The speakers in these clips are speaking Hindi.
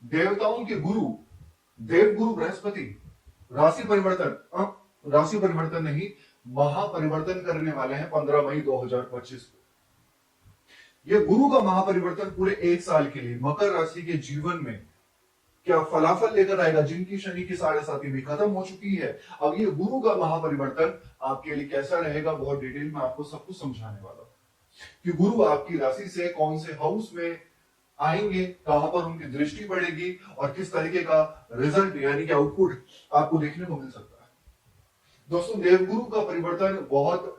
देवताओं के गुरु देव गुरु बृहस्पति राशि परिवर्तन, राशि परिवर्तन नहीं, महापरिवर्तन करने वाले हैं 15 मई 2025 को। यह गुरु का महापरिवर्तन पूरे एक साल के लिए मकर राशि के जीवन में क्या फलाफल लेकर आएगा, जिनकी शनि की 7.5 भी खत्म हो चुकी है। अब ये गुरु का महापरिवर्तन आपके लिए कैसा रहेगा, बहुत डिटेल में आपको सब कुछ समझाने वाला हूं कि गुरु आपकी राशि से कौन से हाउस में आएंगे, कहां पर उनकी दृष्टि पड़ेगी और किस तरीके का रिजल्ट यानी कि आउटपुट आपको देखने को मिल सकता है। दोस्तों, देवगुरु का परिवर्तन बहुत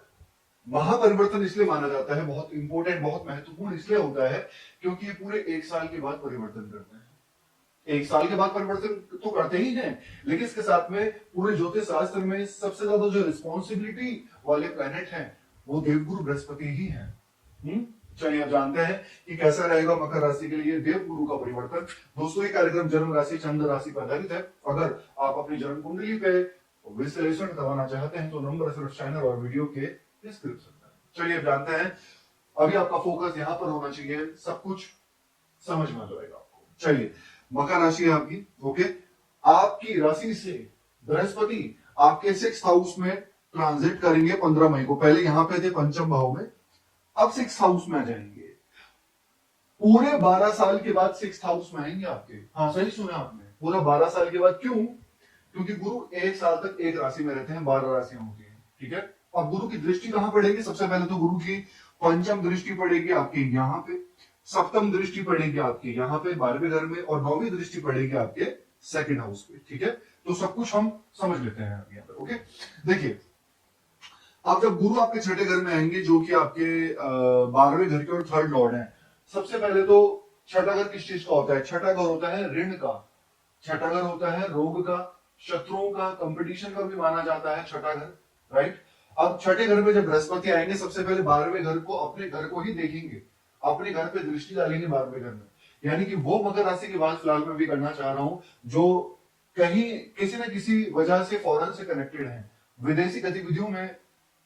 महापरिवर्तन इसलिए माना जाता है, बहुत इंपॉर्टेंट, बहुत महत्वपूर्ण इसलिए होता है क्योंकि ये पूरे एक साल के बाद परिवर्तन करते हैं। एक साल के बाद परिवर्तन तो करते ही हैं, लेकिन इसके साथ में पूरे ज्योतिष शास्त्र में सबसे ज्यादा जो रिस्पॉन्सिबिलिटी वाले प्लैनेट हैं वो देवगुरु बृहस्पति ही हैं। चलिए अब जानते हैं कि कैसा रहेगा मकर राशि के लिए देवगुरु का परिवर्तन। दोस्तों, ये कार्यक्रम जन्म राशि चंद्र राशि पर आधारित है। अगर आप अपनी जन्म कुंडली पे विश्लेषण करवाना चाहते हैं तो नंबर सिर्फ चैनल और वीडियो के डिस्क्रिप्शन में। चलिए अब जानते हैं, अभी आपका फोकस यहां पर होना चाहिए, सब कुछ समझ में आ जाएगा आपको। चलिए, मकर राशि है आपकी, ओके। आपकी राशि से बृहस्पति आपके 6th हाउस में ट्रांजिट करेंगे 15 मई को। पहले यहां पे थे पंचम भाव में, अब 6th हाउस में आ जाएंगे। पूरे 12 साल के बाद 6th हाउस में आएंगे आपके। हाँ, सही सुना आपने, पूरा 12 साल के बाद। क्यों? क्योंकि गुरु एक साल तक एक राशि में रहते हैं, 12 राशियां होती हैं, ठीक है। अब गुरु की दृष्टि कहां पड़ेगी? सबसे पहले तो गुरु की पंचम दृष्टि पड़ेगी आपके यहाँ पे, सप्तम दृष्टि पड़ेगी आपके यहाँ पे 12वें घर में, और 9वीं दृष्टि पड़ेगी आपके 2nd हाउस पे, ठीक है। तो सब कुछ हम समझ लेते हैं यहाँ पर, ओके। देखिए, अब जब गुरु आपके 6ठे घर में आएंगे जो कि आपके 12वें घर के और 3rd लॉर्ड हैं, सबसे पहले तो छठा घर किस चीज का होता है? छठा घर होता है ऋण का, छठा घर होता है रोग का, शत्रुओं का, कंपटीशन का भी माना जाता है छठा घर, राइट। अब छठे घर में जब बृहस्पति आएंगे, सबसे पहले 12वें घर को, अपने घर को ही देखेंगे, अपने घर पे दृष्टि डालेंगे 12वें घर में। यानी कि वो मकर राशि की बात फिलहाल मैं भी करना चाह रहा हूं जो कहीं किसी न किसी वजह से फॉरेन से कनेक्टेड है, विदेशी गतिविधियों में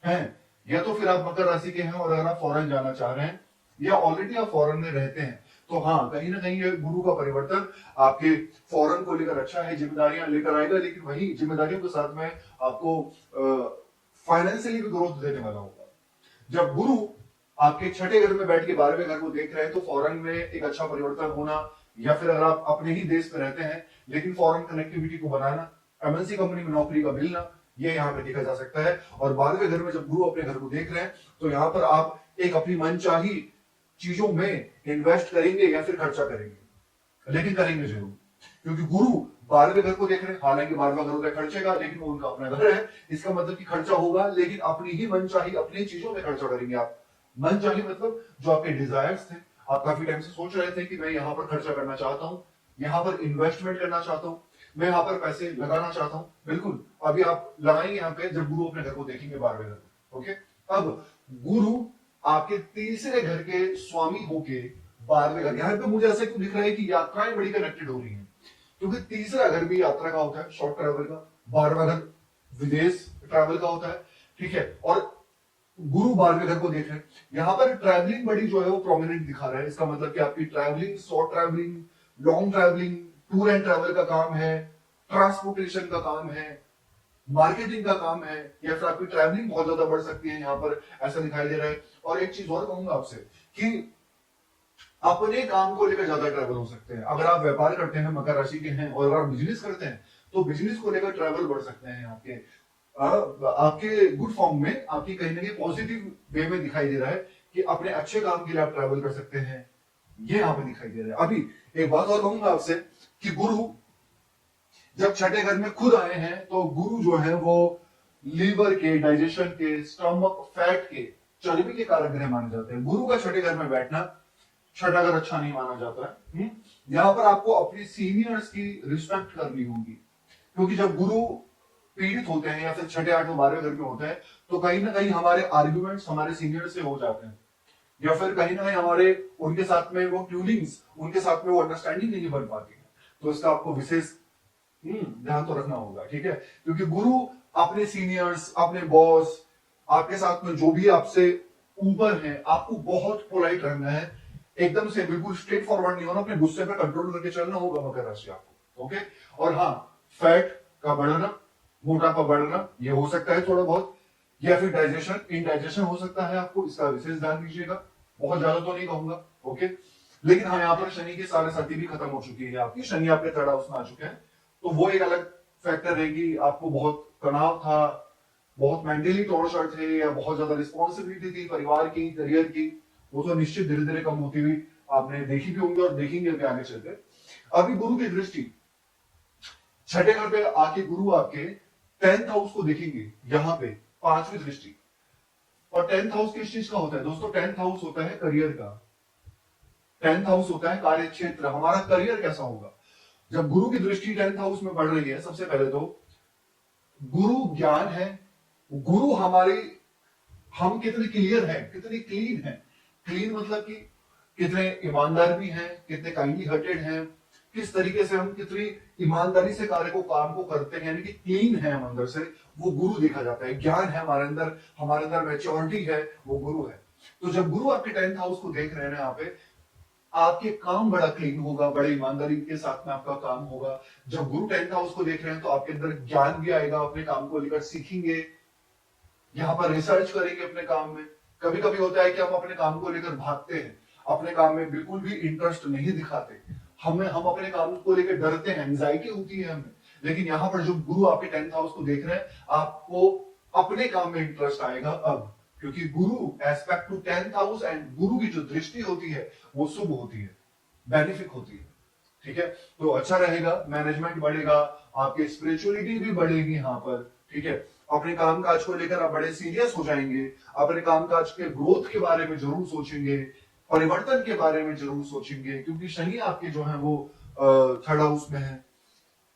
हैं, या तो फिर आप मकर राशि के हैं और अगर आप फॉरेन जाना चाह रहे हैं या ऑलरेडी आप फॉरेन में रहते हैं, तो हाँ, कहीं ना कहीं ये गुरु का परिवर्तन आपके फॉरेन को लेकर अच्छा है, जिम्मेदारियां लेकर आएगा, लेकिन वही जिम्मेदारियों के साथ में आपको फाइनेंशियली भी ग्रोथ देने वाला होगा। जब गुरु आपके 6ठे घर में बैठ के 12वें घर को देख रहे हैं तो फॉरेन में एक अच्छा परिवर्तन होना, या फिर अगर आप अपने ही देश में रहते हैं लेकिन फॉरेन कनेक्टिविटी को बनाना, एमएनसी कंपनी में नौकरी का मिलना, ये यहाँ पे देखा जा सकता है। और 12वें घर में जब गुरु अपने घर को देख रहे हैं तो यहाँ पर आप एक अपनी मनचाही चीजों में इन्वेस्ट करेंगे या फिर खर्चा करेंगे, लेकिन करेंगे जरूर, क्योंकि गुरु 12वें घर को देख रहे हैं। हालांकि 12वां घर होता है खर्चे का, लेकिन वो उनका अपना घर है, इसका मतलब कि खर्चा होगा, लेकिन अपनी ही मनचाही अपनी चीजों में खर्चा करेंगे आप। मनचाही मतलब जो आपके डिजायर्स थे, आप काफी टाइम से सोच रहे थे कि मैं यहाँ पर खर्चा करना चाहता हूँ, यहाँ पर इन्वेस्टमेंट करना चाहता हूँ, मैं यहाँ पर पैसे लगाना चाहता हूँ, बिल्कुल अभी आप लगाएंगे यहाँ पे जब गुरु अपने घर को देखेंगे 12वें घर, ओके। अब गुरु आपके तीसरे घर के स्वामी होके 12वें घर, यहाँ पे मुझे ऐसा क्यों दिख रहा है कि यात्राएं बड़ी कनेक्टेड हो रही हैं, क्योंकि तीसरा घर भी यात्रा का होता है, शॉर्ट ट्रैवल का, 12वां घर विदेश ट्रैवल का होता है, ठीक है। और गुरु 12वें घर को देख रहे हैं, यहां पर ट्रैवलिंग बड़ी जो है वो प्रोमिनेंट दिखा रहा है। इसका मतलब कि आपकी travelling, short travelling, long travelling, tour and travel का काम है, ट्रांसपोर्टेशन का काम है, मार्केटिंग का काम है, या फिर आपकी ट्रैवलिंग बहुत ज्यादा बढ़ सकती है, यहाँ पर ऐसा दिखाई दे रहा है। और एक चीज और कहूंगा आपसे कि अपने काम को लेकर ज्यादा ट्रैवल हो सकते हैं। अगर आप व्यापार करते हैं, मकर राशि के हैं, और अगर आप बिजनेस करते हैं तो बिजनेस को लेकर ट्रैवल बढ़ सकते हैं। आपके गुड फॉर्म में, आपकी कहीं ना कहीं पॉजिटिव वे में दिखाई दे रहा है कि अपने अच्छे काम के लिए आप ट्रैवल कर सकते हैं, ये यहाँ पे दिखाई दे रहा है। अभी एक बात और कहूंगा आपसे कि गुरु जब 6ठे घर में खुद आए हैं तो गुरु जो है वो लीवर के, डाइजेशन के, स्टमक फैट के, चर्बी के कारक ग्रह माने जाते हैं। गुरु का 6ठे घर में बैठना, 6ठा घर अच्छा नहीं माना जाता है। यहाँ पर आपको अपने सीनियर्स की रिस्पेक्ट करनी होगी, क्योंकि जब गुरु पीड़ित होते हैं या फिर 6ठे, 8वें, 12वें घर में होते हैं तो कहीं ना कहीं हमारे आर्ग्यूमेंट्स हमारे सीनियर से हो जाते हैं, या फिर कहीं ना कहीं हमारे उनके साथ में वो ट्यूनिंग्स, उनके साथ में वो अंडरस्टैंडिंग नहीं बन पाती है। तो इसका आपको विशेष ध्यान तो रखना होगा, ठीक है। क्योंकि गुरु अपने सीनियर्स, अपने बॉस, आपके साथ में जो भी आपसे ऊपर है, आपको बहुत पोलाइट रहना है, एकदम से बिल्कुल स्ट्रेट फॉरवर्ड नहीं होना, अपने गुस्से पे कंट्रोल करके चलना होगा मकर राशि आपको। ओके, और हाँ, फैट का बढ़ना, मोटापा बढ़ना, ये हो सकता है थोड़ा बहुत, या फिर डाइजेशन, इनडाइजेशन हो सकता है आपको, इसका विशेष ध्यान दीजिएगा। बहुत ज्यादा तो नहीं कहूंगा। ओके, लेकिन हाँ, यहाँ पर शनि की साढ़े साथी भी खत्म हो चुकी है आपकी, शनि आपके थर्ड हाउस में आ चुके हैं, तो वो एक अलग फैक्टर रहेगी। आपको बहुत तनाव था, बहुत मेंटली टॉर्चर थे, या बहुत ज्यादा रिस्पॉन्सिबिलिटी थी परिवार की, करियर की, वो तो निश्चित धीरे धीरे कम होती हुई आपने देखी भी होंगी और देखेंगे भी आगे चलकर। अभी गुरु की दृष्टि छठे घर पे आके गुरु आपके 10th हाउस को देखेंगे, यहाँ पे पांचवी दृष्टि। और 10th हाउस किस चीज का होता है दोस्तों? 10th हाउस होता है करियर का, 10th हाउस होता है कार्य क्षेत्र, हमारा करियर कैसा होगा। जब गुरु की दृष्टि 10th हाउस में बढ़ रही है, सबसे पहले तो गुरु ज्ञान है, गुरु हमारे, हम कितने क्लियर हैं, कितने क्लीन हैं। क्लीन मतलब कि कितने ईमानदार भी हैं, कितने काइंडली हार्टेड हैं, किस तरीके से हम कितनी ईमानदारी से कार्य को, काम को करते हैं, यानी कि क्लीन है हम अंदर से, वो गुरु देखा जाता है। ज्ञान है हमारे अंदर मैच्योरिटी है, वो गुरु है। तो जब गुरु आपके 10th हाउस को देख रहे हैं यहाँ पे, आपके काम बड़ा क्लीन होगा, बड़े ईमानदारी के साथ में आपका काम होगा। जब गुरु 10th हाउस को देख रहे हैं तो आपके अंदर ज्ञान भी आएगा, अपने काम को लेकर सीखेंगे, यहाँ पर रिसर्च करेंगे अपने काम में। कभी कभी होता है कि हम अपने काम को लेकर भागते हैं, अपने काम में बिल्कुल भी इंटरेस्ट नहीं दिखाते, हम अपने काम को लेकर डरते हैं, एंजाइटी होती है हमें। लेकिन यहाँ पर जो गुरु आपके 10th हाउस को देख रहे हैं, आपको अपने काम में इंटरेस्ट आएगा अब, क्योंकि गुरु aspect to 10th house, and गुरु की जो दृष्टि होती है वो शुभ होती है, बेनिफिक होती है। ठीक है, तो अच्छा रहेगा, मैनेजमेंट बढ़ेगा, आपकी स्पिरिचुअलिटी भी बढ़ेगी यहाँ पर। ठीक है, अपने काम काज को लेकर आप बड़े सीरियस हो जाएंगे, अपने काम काज के ग्रोथ के बारे में जरूर सोचेंगे, परिवर्तन के बारे में जरूर सोचेंगे, क्योंकि शनि आपके जो है वो थर्ड हाउस में है।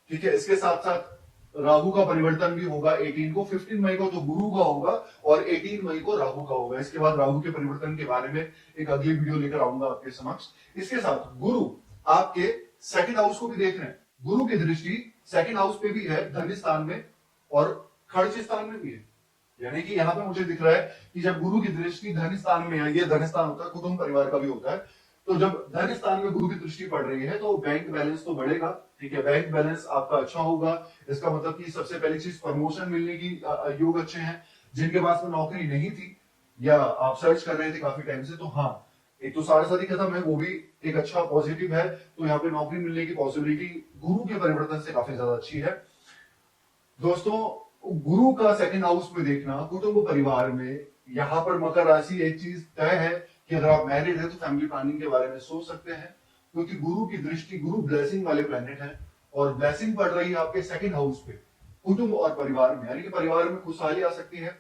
ठीक है, इसके साथ साथ राहु का परिवर्तन भी होगा 18 को, 15 मई को तो गुरु का होगा और 18 मई को राहु का होगा। इसके बाद राहु के परिवर्तन के बारे में एक अगली वीडियो लेकर आऊंगा आपके समक्ष। इसके साथ गुरु आपके सेकंड हाउस को भी देख रहे हैं, गुरु की दृष्टि सेकंड हाउस पे भी है, धन स्थान में और खर्च स्थान में भी है। यानी कि यहाँ पे मुझे दिख रहा है कि जब गुरु की दृष्टि धन स्थान में है, ये धन स्थान होता है, कुटुंब परिवार का भी होता है, तो जब धन स्थान में गुरु की दृष्टि पड़ रही है तो बैंक बैलेंस तो बढ़ेगा। ठीक है, बैंक बैलेंस आपका अच्छा होगा। इसका मतलब कि सबसे पहली चीज, प्रमोशन मिलने की योग अच्छे हैं। जिनके पास में नौकरी नहीं थी या आप सर्च कर रहे थे काफी टाइम से, तो हाँ, एक तो साढ़े साथी खत्म है, वो भी एक अच्छा पॉजिटिव है, तो यहाँ पे नौकरी मिलने की पॉसिबिलिटी गुरु के परिवर्तन से काफी ज्यादा अच्छी है। दोस्तों, गुरु का सेकंड हाउस में देखना कुटुंब परिवार में, यहाँ पर मकर राशि एक चीज तय है कि अगर आप मैरिड है तो फैमिली प्लानिंग के बारे में सोच सकते हैं, क्योंकि गुरु की दृष्टि, गुरु ब्लेसिंग वाले प्लेनेट है और ब्लेसिंग पड़ रही है आपके सेकंड हाउस पे, कुटुंब और परिवार में, यानी कि परिवार में खुशहाली आ सकती है।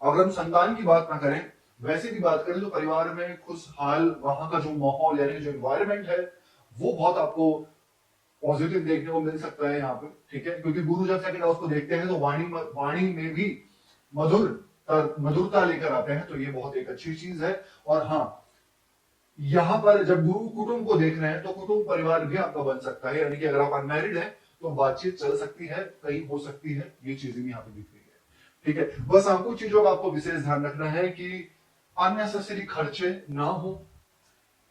अगर हम संतान की बात ना करें, वैसे भी बात करें तो परिवार में खुशहाल, वहां का जो माहौल यानी जो एनवायरमेंट है वो बहुत आपको पॉजिटिव देखने को मिल सकता है यहाँ पे। ठीक है, क्योंकि गुरु जब सेकंड हाउस को देखते हैं तो वाणी में भी मधुरता लेकर आते हैं, तो ये बहुत एक अच्छी चीज है। और हाँ, यहाँ पर जब गुरु कुटुंब को देख रहे हैं तो कुटुंब परिवार भी आपका बन सकता है, यानी कि अगर आप अनमैरिड हैं तो बातचीत चल सकती है, कहीं हो सकती है, ये चीजें भी यहाँ पे दिख रही है। ठीक है, बस आपको चीजों का आपको विशेष ध्यान रखना है कि अननेसेसरी खर्चे ना हो,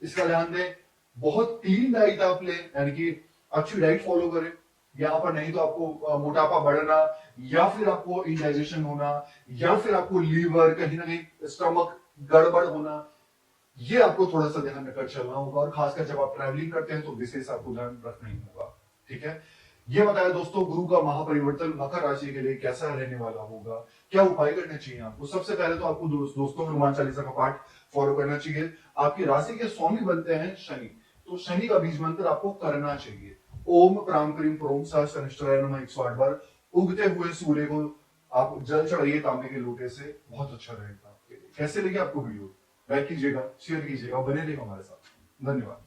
इसका ध्यान दें। बहुत क्लीन डाइट आप ले, यानी कि अच्छी डाइट फॉलो करें। यहाँ पर नहीं तो आपको मोटापा बढ़ना, या फिर आपको इंडाइजेशन होना, या फिर आपको लीवर कहीं ना कहीं स्टमक गड़बड़ होना, ये आपको थोड़ा सा ध्यान रखकर चलना होगा। और खासकर जब आप ट्रैवलिंग करते हैं तो विशेष आपको ध्यान रखना ही होगा। ठीक है, ये बताया दोस्तों गुरु का महापरिवर्तन मकर राशि के लिए कैसा रहने वाला होगा, क्या उपाय करने चाहिए आपको। सबसे पहले तो आपको दोस्तों हनुमान चालीसा का पाठ फॉलो करना चाहिए। आपकी राशि के स्वामी बनते हैं शनि, तो शनि का बीज मंत्र आपको करना चाहिए। ओम प्राम क्रीम प्रोम सा शनिश्चराय नमः 108 बार। उगते हुए सूर्य को आप जल चढ़ाइए तांबे के लोटे से, बहुत अच्छा रहेगा आपके लिए। कैसे लगी आपको वीडियो? लाइक कीजिएगा, शेयर कीजिएगा, बने रहिएगा हमारे साथ। धन्यवाद।